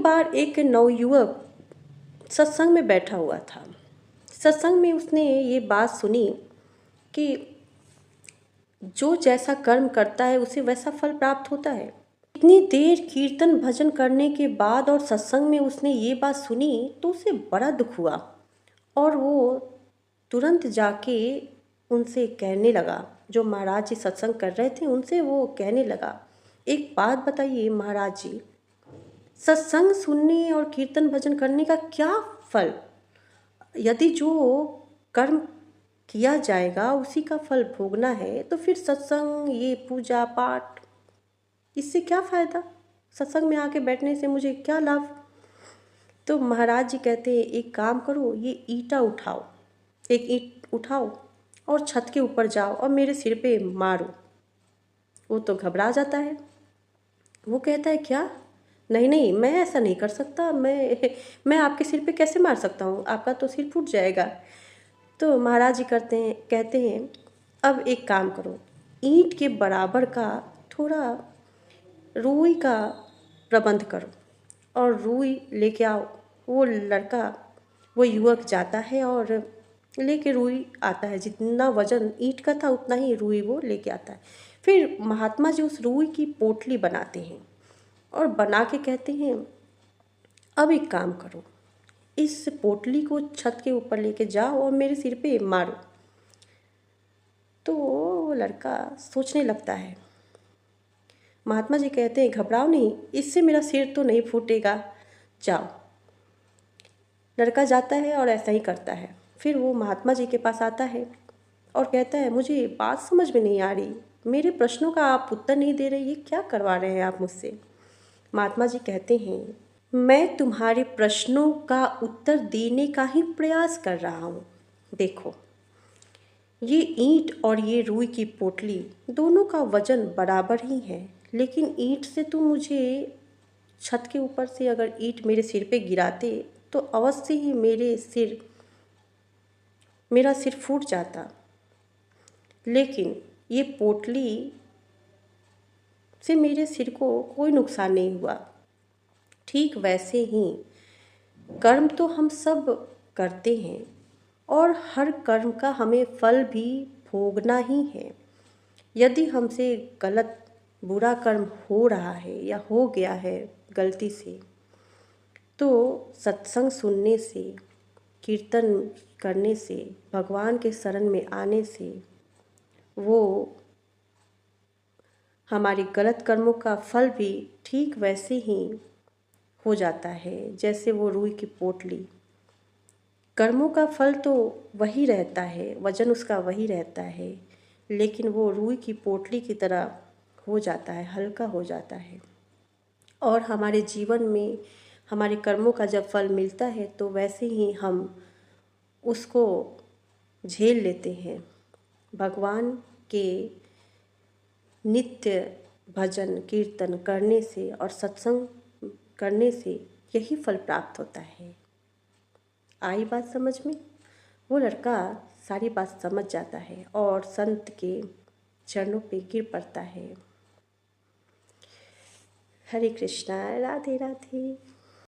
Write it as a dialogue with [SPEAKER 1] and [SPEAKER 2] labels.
[SPEAKER 1] बार एक नवयुवक सत्संग में बैठा हुआ था। सत्संग में उसने ये बात सुनी कि जो जैसा कर्म करता है उसे वैसा फल प्राप्त होता है। इतनी देर कीर्तन भजन करने के बाद और सत्संग में उसने ये बात सुनी तो उसे बड़ा दुख हुआ और वो तुरंत जाके उनसे कहने लगा, जो महाराज जी सत्संग कर रहे थे उनसे वो कहने लगा, एक बात बताइए महाराज जी, सत्संग सुनने और कीर्तन भजन करने का क्या फल? यदि जो कर्म किया जाएगा उसी का फल भोगना है तो फिर सत्संग, ये पूजा पाठ, इससे क्या फ़ायदा? सत्संग में आके बैठने से मुझे क्या लाभ? तो महाराज जी कहते हैं, एक काम करो, ये ईंटा उठाओ, एक ईंट उठाओ और छत के ऊपर जाओ और मेरे सिर पे मारो। वो तो घबरा जाता है। वो कहता है, क्या? नहीं नहीं, मैं ऐसा नहीं कर सकता, मैं आपके सिर पे कैसे मार सकता हूँ, आपका तो सिर फूट जाएगा। तो महाराज जी कहते हैं, अब एक काम करो, ईंट के बराबर का थोड़ा रुई का प्रबंध करो और रुई लेके आओ। वो युवक जाता है और लेके रुई आता है। जितना वजन ईंट का था उतना ही रुई वो लेके आता है। फिर महात्मा जी उस रुई की पोटली बनाते हैं और बना के कहते हैं, अब एक काम करो, इस पोटली को छत के ऊपर लेके जाओ और मेरे सिर पे मारो। तो वो लड़का सोचने लगता है। महात्मा जी कहते हैं, घबराओ नहीं, इससे मेरा सिर तो नहीं फूटेगा, जाओ। लड़का जाता है और ऐसा ही करता है। फिर वो महात्मा जी के पास आता है और कहता है, मुझे बात समझ में नहीं आ रही, मेरे प्रश्नों का आप उत्तर नहीं दे रहे, ये क्या करवा रहे हैं आप मुझसे? महात्मा जी कहते हैं, मैं तुम्हारे प्रश्नों का उत्तर देने का ही प्रयास कर रहा हूँ। देखो, ये ईंट और ये रुई की पोटली दोनों का वजन बराबर ही है, लेकिन ईंट से तुम मुझे छत के ऊपर से अगर ईंट मेरे सिर पे गिराते तो अवश्य ही मेरा सिर फूट जाता, लेकिन ये पोटली से मेरे सिर को कोई नुकसान नहीं हुआ। ठीक वैसे ही कर्म तो हम सब करते हैं और हर कर्म का हमें फल भी भोगना ही है। यदि हमसे गलत बुरा कर्म हो रहा है या हो गया है गलती से, तो सत्संग सुनने से, कीर्तन करने से, भगवान के शरण में आने से वो हमारे गलत कर्मों का फल भी ठीक वैसे ही हो जाता है जैसे वो रुई की पोटली। कर्मों का फल तो वही रहता है, वजन उसका वही रहता है, लेकिन वो रुई की पोटली की तरह हो जाता है, हल्का हो जाता है। और हमारे जीवन में हमारे कर्मों का जब फल मिलता है तो वैसे ही हम उसको झेल लेते हैं। भगवान के नित्य भजन कीर्तन करने से और सत्संग करने से यही फल प्राप्त होता है। आई बात समझ में? वो लड़का सारी बात समझ जाता है और संत के चरणों पे गिर पड़ता है। हरे कृष्णा, राधे राधे।